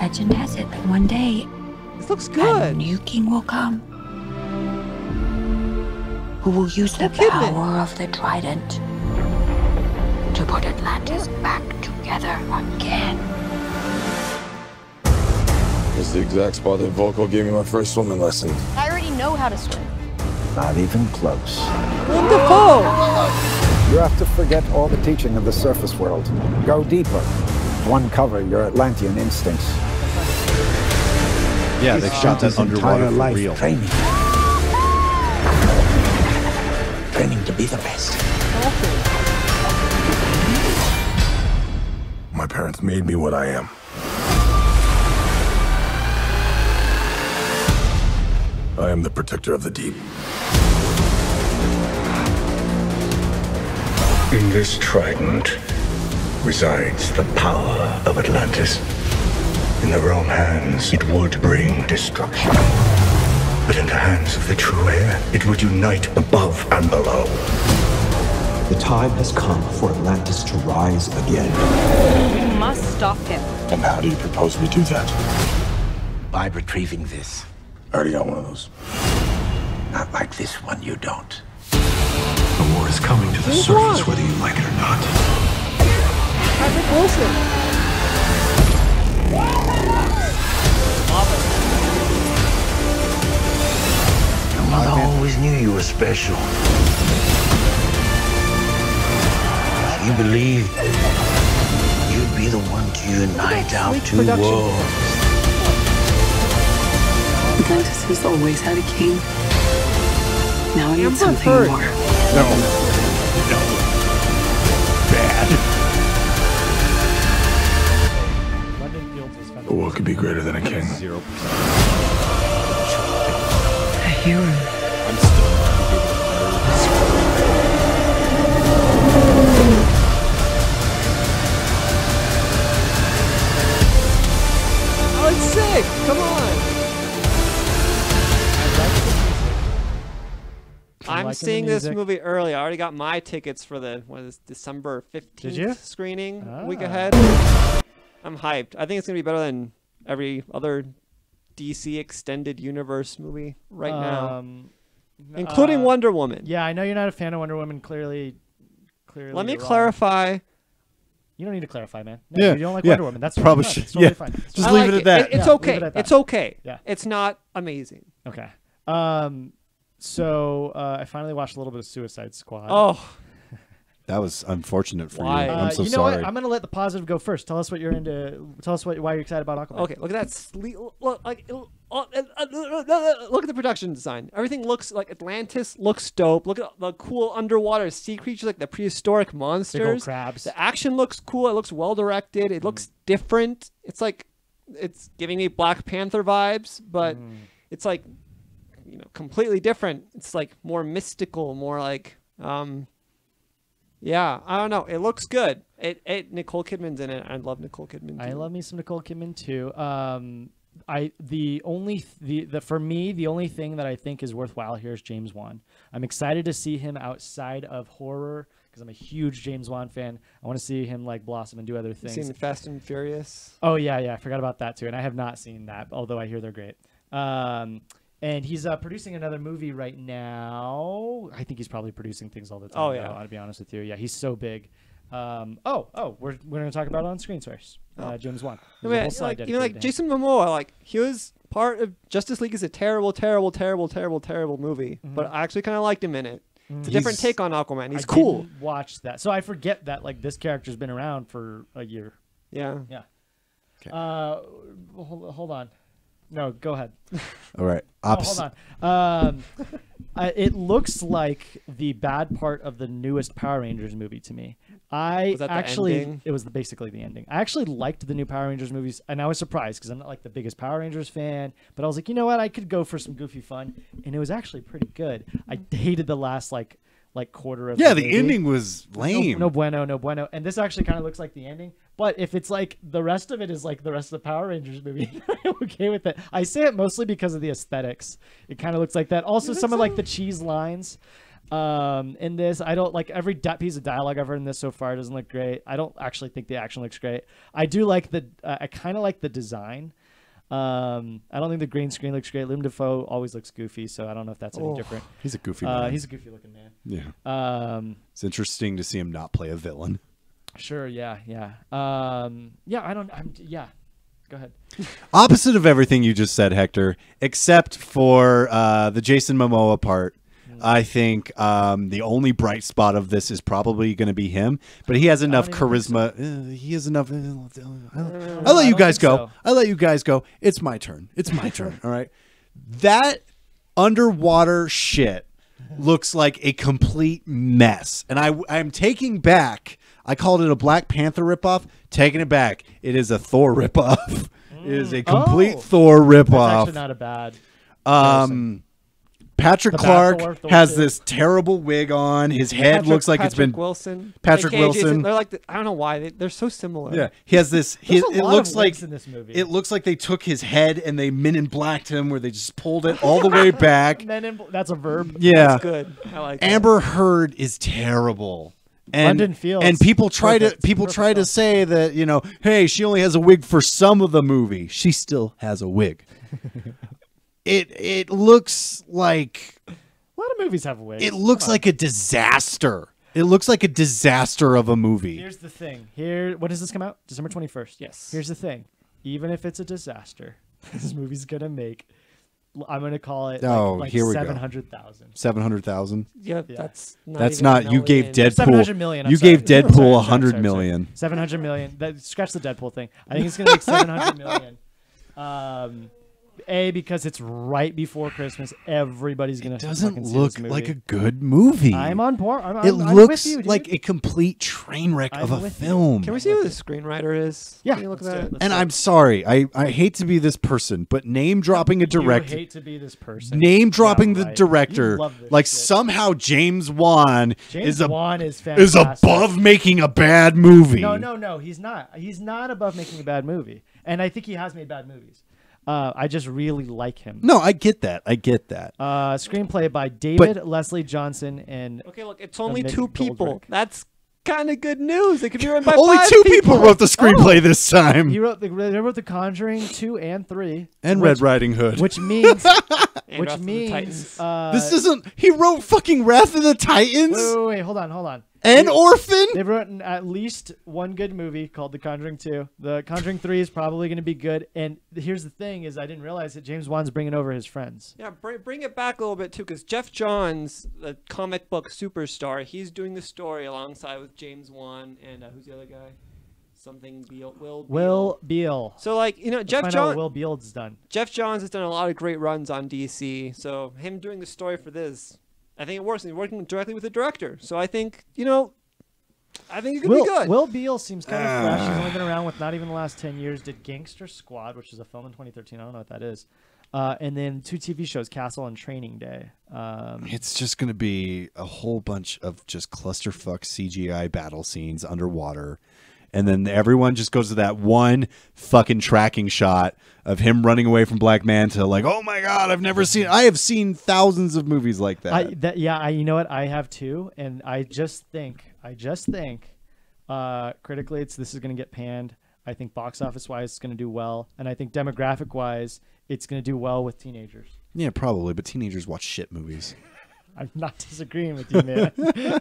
Legend has it that one day, This looks a good. new king will come, who will use the Kidman. power of the trident to put Atlantis back together again. It's the exact spot that Volko gave me my first swimming lesson. I already know how to swim. Not even close. Wonderful. You have to forget all the teaching of the surface world. Go deeper. Uncover your Atlantean instincts. Yeah, they shot that underwater for real. Training. Training to be the best. My parents made me what I am. I am the protector of the deep. In this trident resides the power of Atlantis. In the wrong hands, it would bring destruction. But in the hands of the true heir, it would unite above and below. The time has come for Atlantis to rise again. We must stop him. And how do you propose we do that? By retrieving this. I already got one of those. Not like this one, you don't. The war is coming to the surface whether you like it or not. Patrick Wilson. Your mother always knew you were special. She believed you'd be the one to unite our two worlds. Atlantis has always had a king. Now I need Amber something Heard. more. No. No. Bad. London Fields was But what could be greater than a king? 0%. A hero. I'm still Oh, it's sick. Come on. I'm liking the seeing this music. movie early. I already got my tickets for the December 15th you? screening week Ah. ahead. I'm hyped. I think it's gonna be better than every other DC extended universe movie right now, including Wonder Woman. Yeah, I know you're not a fan of Wonder Woman. Clearly. Let me you're wrong. clarify. You don't need to clarify, man. No, Yeah, you don't like yeah. Wonder Woman. That's Probably fine. should- It's totally yeah. fine. It's Just I totally leave like it at that. It's Yeah, okay. leave it at that. It's okay. Yeah. It's not amazing. Okay. So I finally watched a little bit of Suicide Squad. Oh, That was unfortunate for Why? you. I'm so you know sorry. what? I'm gonna let the positive go first. Tell us what you're into. Tell us why you're excited about Aquaman. okay. Look at that. Look at the production design. Everything looks like Atlantis. Looks dope. Look at the cool underwater sea creatures, like the prehistoric monsters. Big old crabs. The action looks cool. It looks well directed. It looks different. It's like it's giving me Black Panther vibes, but it's like completely different. It's like more mystical, more like yeah, I don't know. It looks good. Nicole Kidman's in it. I love Nicole Kidman. I too. love me some Nicole Kidman too. For me, the only thing that I think is worthwhile here is James Wan. I'm excited to see him outside of horror because I'm a huge James Wan fan. I want to see him like blossom and do other things. Seen Fast and Furious. Oh yeah, I forgot about that too, and I have not seen that, although I hear they're great. And he's producing another movie right now. I think he's probably producing things all the time. Oh, yeah. though, to be honest with you, yeah, he's so big. We're going to talk about it on screen first. James Wan. I There's a mean, whole slide like, dedicated to him. Jason Momoa, like he was part of Justice League. Is a terrible movie, but I actually kind of liked him in it. It's a different take on Aquaman. He's I cool. didn't watch that, so I forget that like this character's been around for a year. Yeah. Yeah. Okay. Hold on. No, go ahead. All right. Oh, hold on. It looks like the bad part of the newest Power Rangers movie to me. Was that the ending? It was basically the ending. I actually liked the new Power Rangers movies, and I was surprised because I'm not like the biggest Power Rangers fan. But I was like, you know what? I could go for some goofy fun, and it was actually pretty good. I hated the last like quarter of. Yeah, the the movie. ending was lame. No bueno. And this actually kind of looks like the ending. But if it's like the rest of it is like the rest of the Power Rangers movie, I'm okay with it. I say it mostly because of the aesthetics. It kind of looks like that. Also, some of like the cheese lines. In this, I don't like every piece of dialogue I've heard in this so far doesn't look great. I don't actually think the action looks great. I do like I kind of like the design. I don't think the green screen looks great. Liam Dafoe always looks goofy, so I don't know if that's any different. He's a goofy man. He's a goofy looking man. Yeah. It's interesting to see him not play a villain. Sure. Yeah. Yeah. Yeah. Go ahead. Opposite of everything you just said, Hector, except for the Jason Momoa part. I think the only bright spot of this is probably going to be him, but he has enough charisma. He has enough. I'll let you guys go. I'll let you guys go. It's my turn. It's my turn. All right. That underwater shit looks like a complete mess, and I'm taking back. I called it a Black Panther ripoff. Taking it back. It is a Thor ripoff. It is a complete Thor ripoff. That's actually not a bad. Patrick Clark has this terrible wig on. His head looks like it's been Patrick Wilson. They're like I don't know why they're so similar. Yeah, he has this. It looks like in this movie. It looks like they took his head and they Men in Blacked him, where they just pulled it all the way back. That's a verb. Yeah, that's good. I like Amber Heard is terrible. And, London Fields. And people try to say that, hey, she only has a wig for some of the movie. She still has a wig. It looks like a lot of movies have wigs. It looks like a disaster. It looks like a disaster of a movie. Here's the thing. When does this come out? December 21st. Yes. Here's the thing. Even if it's a disaster, this movie's gonna make. I'm gonna call it. Like here we 700,000. 700,000. Yeah, that's not. You gave Deadpool. 700 million. You gave Deadpool 100 million. 700 million. Scratch the Deadpool thing. I think it's gonna make 700 million. Because it's right before Christmas, everybody's gonna. It doesn't look look like a good movie. I'm on board. It looks like a complete train wreck of a film. Can we see who the screenwriter is? Yeah, Can you look at that? And I'm sorry, I hate to be this person, but name dropping a director. You hate to be this person. Name dropping the director, like somehow James Wan is above making a bad movie. No, he's not. He's not above making a bad movie, and I think he has made bad movies. I just really like him. No, I get that. Screenplay by David Leslie Johnson and. Okay, look, it's only two people. That's kind of good news. It could be written by only 5 two people wrote the screenplay this time. They wrote The Conjuring 2 and 3 and Red Riding Hood, which means this isn't. He wrote fucking Wrath of the Titans. Wait, hold on. And Orphan. They've written at least one good movie called The Conjuring 2. The Conjuring 3 is probably going to be good. And here's the thing: is I didn't realize that James Wan's bringing over his friends. Yeah, bring it back a little bit too, because Jeff Johns, the comic book superstar, he's doing the story alongside with James Wan and who's the other guy? Something Beal. Will Beal. So Jeff Johns. Will Beal's done. Jeff Johns has done a lot of great runs on DC. So him doing the story for this, I think it works. And he's working directly with the director. So I think I think it could be good. Will Beal seems kind of fresh. He's only been around with not even the last 10 years. Did Gangster Squad, which is a film in 2013. I don't know what that is. And then 2 TV shows, Castle and Training Day. It's just going to be a whole bunch of just clusterfuck CGI battle scenes underwater. And then everyone just goes to that one fucking tracking shot of him running away from Black Manta. Like, oh my God, I have seen thousands of movies like that. You know what? I have too. And I just think, critically, this is going to get panned. I think box office wise, it's going to do well. And I think demographic wise, it's going to do well with teenagers. Yeah, probably. But teenagers watch shit movies. I'm not disagreeing with you, man.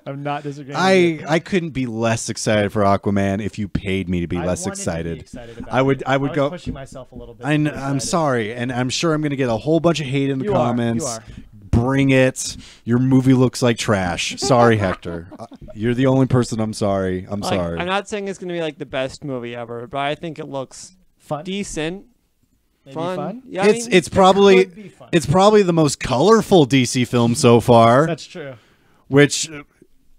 I'm not disagreeing. I couldn't be less excited for Aquaman if you paid me to be less excited. I would go pushing myself a little bit. I'm sorry, and I'm sure I'm going to get a whole bunch of hate in the comments. You are. Bring it. Your movie looks like trash. Sorry, Hector. You're the only person I'm sorry. I'm sorry. I'm not saying it's going to be like the best movie ever, but I think it looks decent. Maybe fun? Yeah, it's probably the most colorful DC film so far. That's true. Which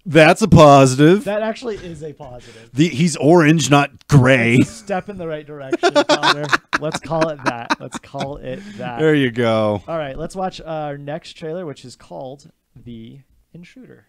that's a positive. That actually is a positive. He's orange, not gray. That's a step in the right direction, Connor. Let's call it that. There you go. All right, let's watch our next trailer, which is called The Intruder.